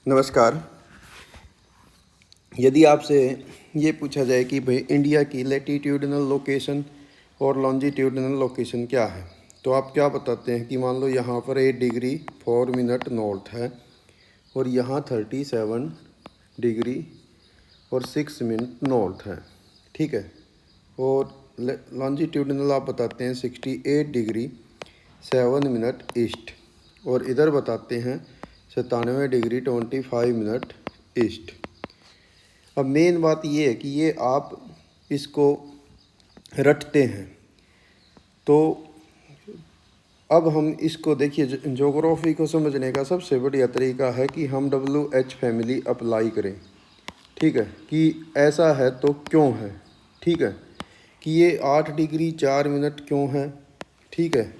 नमस्कार। यदि आपसे ये पूछा जाए कि भाई इंडिया की लैटिट्यूडिनल लोकेशन और लॉन्जिट्यूडिनल लोकेशन क्या है, तो आप क्या बताते हैं कि मान लो यहाँ पर 8 डिग्री 4 मिनट नॉर्थ है और यहाँ 37 डिग्री और 6 मिनट नॉर्थ है, ठीक है। और लॉन्जिट्यूडिनल आप बताते हैं 68 डिग्री 7 मिनट ईस्ट, और इधर बताते हैं 97 डिग्री 25 मिनट ईस्ट। अब मेन बात ये है कि ये आप इसको रटते हैं, तो अब हम इसको देखिए, ज्योग्राफी को समझने का सबसे बढ़िया तरीका है कि हम WH फैमिली अप्लाई करें, ठीक है। कि ऐसा है तो क्यों है, ठीक है। कि ये 8 डिग्री 4 मिनट क्यों है, ठीक है।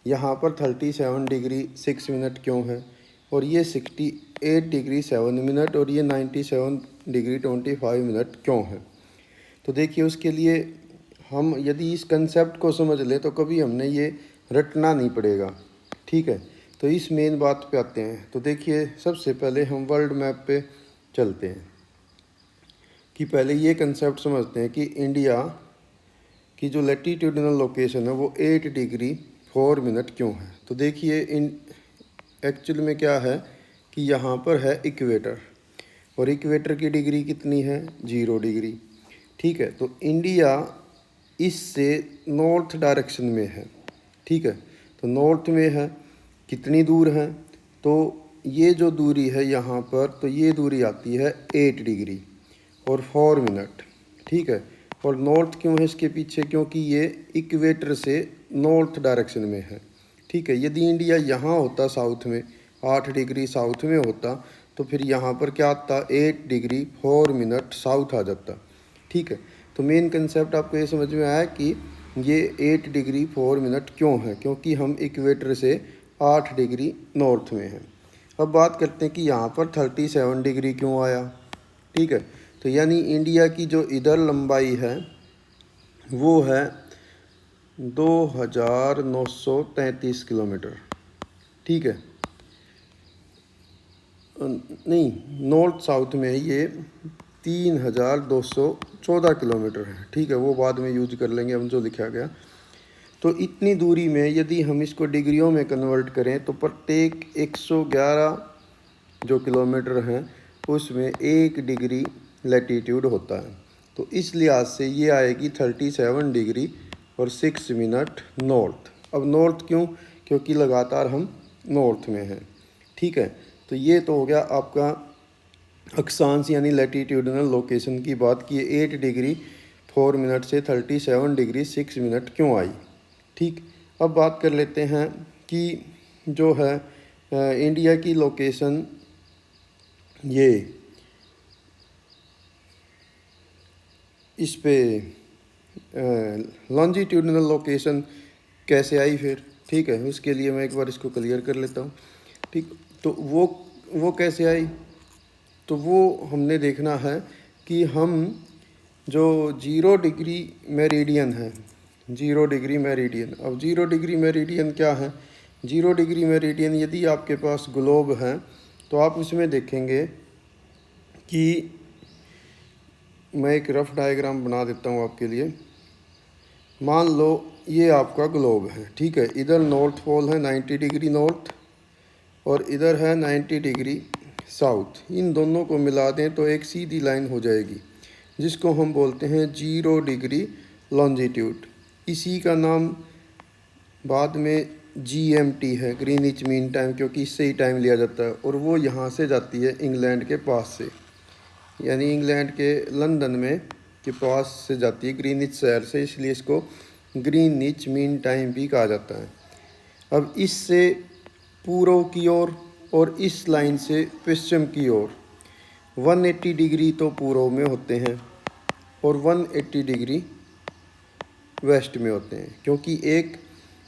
यहाँ पर 37 डिग्री 6 मिनट क्यों है, और ये 68 डिग्री 7 मिनट और ये 97 डिग्री 25 मिनट क्यों है। तो देखिए, उसके लिए हम यदि इस कंसेप्ट को समझ लें तो कभी हमने ये रटना नहीं पड़ेगा, ठीक है। तो इस मेन बात पे आते हैं। तो देखिए, सबसे पहले हम वर्ल्ड मैप पे चलते हैं कि पहले ये कंसेप्ट समझते हैं कि इंडिया की जो लैटिट्यूडिनल लोकेशन है वो 8 डिग्री 4 मिनट क्यों है। तो देखिए, एक्चुअल में क्या है कि यहाँ पर है इक्वेटर, और इक्वेटर की डिग्री कितनी है, 0 डिग्री, ठीक है। तो इंडिया इससे नॉर्थ डायरेक्शन में है, ठीक है। तो नॉर्थ में है, कितनी दूर है, तो ये जो दूरी है यहाँ पर, तो ये दूरी आती है 8 डिग्री और 4 मिनट, ठीक है। और नॉर्थ क्यों है इसके पीछे, क्योंकि ये इक्वेटर से नॉर्थ डायरेक्शन में है, ठीक है। यदि इंडिया यहाँ होता साउथ में, 8 डिग्री साउथ में होता, तो फिर यहाँ पर क्या आता, 8 डिग्री 4 मिनट साउथ आ जाता, ठीक है। तो मेन कंसेप्ट आपको ये समझ में आया कि ये 8 डिग्री 4 मिनट क्यों है, क्योंकि हम इक्वेटर से 8 डिग्री नॉर्थ में हैं। अब बात करते हैं कि यहाँ पर 37 डिग्री क्यों आया, ठीक है। तो यानी इंडिया की जो इधर लंबाई है वो है 2933 किलोमीटर, ठीक है। नहीं, नॉर्थ साउथ में ये 3214 किलोमीटर है, ठीक है। वो बाद में यूज कर लेंगे हम जो लिखा गया। तो इतनी दूरी में यदि हम इसको डिग्रियों में कन्वर्ट करें तो प्रत्येक 111 जो किलोमीटर हैं उसमें 1 डिग्री लैटिट्यूड होता है। तो इस लिहाज से ये आएगी 37 डिग्री और 6 मिनट नॉर्थ। अब नॉर्थ क्यों, क्योंकि लगातार हम नॉर्थ में हैं, ठीक है। तो ये तो हो गया आपका अक्षांश यानी लैटिट्यूडिनल लोकेशन की बात की 8 डिग्री 4 मिनट से 37 डिग्री 6 मिनट क्यों आई, ठीक। अब बात कर लेते हैं कि जो है इंडिया की लोकेशन, ये इस पे लॉन्जिट्यूडिनल लोकेशन कैसे आई फिर, ठीक है। उसके लिए मैं एक बार इसको क्लियर कर लेता हूँ, ठीक। तो वो कैसे आई, तो वो हमने देखना है कि हम जो 0 डिग्री मेरिडियन है, 0 डिग्री मेरिडियन, अब 0 डिग्री मेरिडियन क्या है। 0 डिग्री मेरिडियन यदि आपके पास ग्लोब है तो आप उसमें देखेंगे कि मैं एक रफ डायग्राम बना देता हूँ आपके लिए। मान लो ये आपका ग्लोब है, ठीक है। इधर नॉर्थ पोल है 90 डिग्री नॉर्थ और इधर है 90 डिग्री साउथ। इन दोनों को मिला दें तो एक सीधी लाइन हो जाएगी जिसको हम बोलते हैं 0 डिग्री लॉन्जिट्यूड। इसी का नाम बाद में GMT है, ग्रीनिच मीन टाइम, क्योंकि इससे ही टाइम लिया जाता है। और वो यहाँ से जाती है इंग्लैंड के पास से, यानी इंग्लैंड के लंदन में के पास से जाती है ग्रीनिच शहर से, इसलिए इसको ग्रीनिच मीन टाइम भी कहा जाता है। अब इससे पूर्व की ओर और इस लाइन से पश्चिम की ओर 180 डिग्री तो पूर्व में होते हैं और 180 डिग्री वेस्ट में होते हैं, क्योंकि एक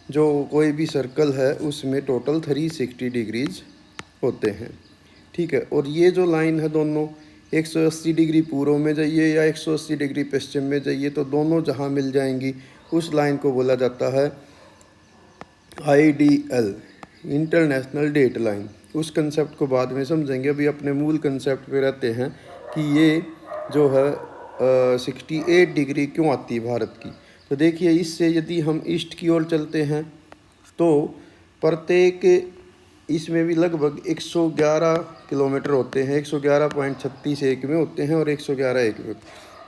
जो कोई भी सर्कल है उसमें टोटल 360 डिग्रीज होते हैं, ठीक है। और ये जो लाइन है दोनों 180 डिग्री पूर्व में जाइए या 180 डिग्री पश्चिम में जाइए, तो दोनों जहाँ मिल जाएंगी उस लाइन को बोला जाता है IDL, इंटरनेशनल डेट लाइन। उस कंसेप्ट को बाद में समझेंगे। अभी अपने मूल कंसेप्ट पे रहते हैं कि ये जो है 68 डिग्री क्यों आती है भारत की। तो देखिए, इससे यदि हम ईस्ट की ओर चलते हैं तो प्रत्येक इसमें भी लगभग 111 किलोमीटर होते हैं, 111.36 एक में होते हैं और 111 एक में।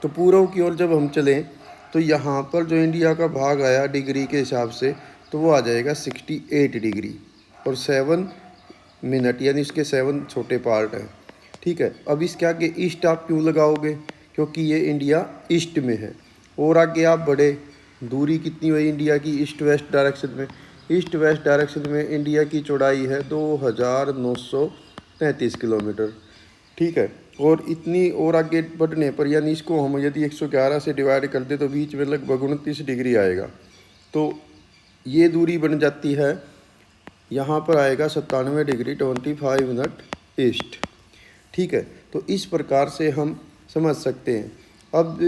तो पूर्व की ओर जब हम चलें तो यहाँ पर जो इंडिया का भाग आया डिग्री के हिसाब से, तो वो आ जाएगा 68 डिग्री और 7 मिनट, यानी इसके 7 छोटे पार्ट हैं। ठीक है, अब इसके आगे ईस्ट आप क्यों लगाओगे, क्योंकि ये इंडिया ईस्ट में है। और आगे आप बढ़े, दूरी कितनी हुई इंडिया की ईस्ट वेस्ट डायरेक्शन में, ईस्ट वेस्ट डायरेक्शन में इंडिया की चौड़ाई है 2933 किलोमीटर। ठीक है, और इतनी और आगे बढ़ने पर, यानी इसको हम यदि 111 से डिवाइड कर दे तो बीच में लगभग 29 डिग्री आएगा। तो ये दूरी बन जाती है, यहाँ पर आएगा 97 डिग्री 25 मिनट ईस्ट। ठीक है, तो इस प्रकार से हम समझ सकते हैं। अब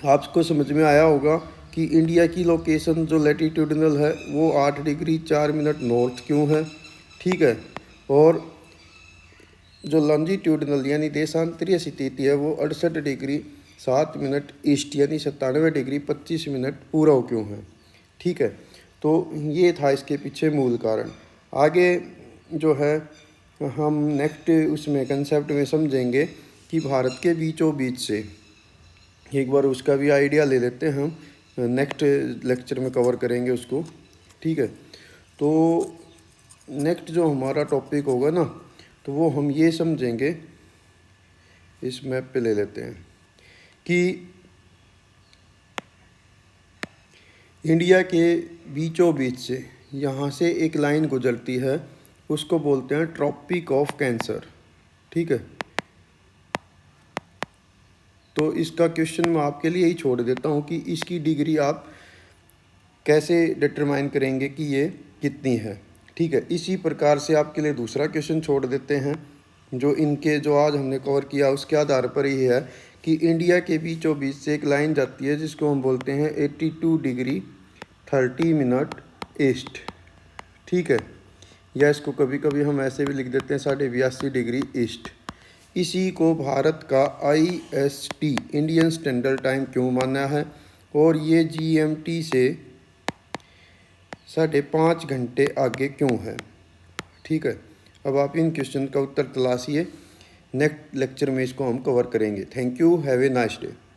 आपको समझ में आया होगा कि इंडिया की लोकेशन जो लैटिट्यूडनल है वो 8 डिग्री 4 मिनट नॉर्थ क्यों है। ठीक है, और जो लॉन्जिट्यूडनल यानी देशांतरीय स्थिति है वो 68 डिग्री 7 मिनट ईस्ट, यानी 97 डिग्री 25 मिनट पूर्व क्यों है। ठीक है, तो ये था इसके पीछे मूल कारण। आगे जो है हम नेक्स्ट उसमें कंसेप्ट में समझेंगे कि भारत के बीचों बीच से, एक बार उसका भी आइडिया ले लेते हैं हम, नेक्स्ट लेक्चर में कवर करेंगे उसको। ठीक है, तो नेक्स्ट जो हमारा टॉपिक होगा ना, तो वो हम ये समझेंगे, इस मैप पे ले लेते हैं कि इंडिया के बीचों बीच से यहाँ से एक लाइन गुजरती है, उसको बोलते हैं ट्रॉपिक ऑफ कैंसर। ठीक है, तो इसका क्वेश्चन मैं आपके लिए ही छोड़ देता हूँ कि इसकी डिग्री आप कैसे डिटरमाइन करेंगे कि ये कितनी है। ठीक है, इसी प्रकार से आपके लिए दूसरा क्वेश्चन छोड़ देते हैं जो इनके जो आज हमने कवर किया उसके आधार पर ही है कि इंडिया के बीचों बीच से एक लाइन जाती है जिसको हम बोलते हैं 82 डिग्री 30 मिनट ईस्ट। ठीक है, या इसको कभी कभी हम ऐसे भी लिख देते हैं 82.5 डिग्री ईस्ट। इसी को भारत का IST इंडियन स्टैंडर्ड टाइम क्यों माना है, और ये GMT से 5.5 घंटे आगे क्यों है। ठीक है, अब आप इन क्वेश्चन का उत्तर तलाशिए, नेक्स्ट लेक्चर में इसको हम कवर करेंगे। Thank you, have a nice day.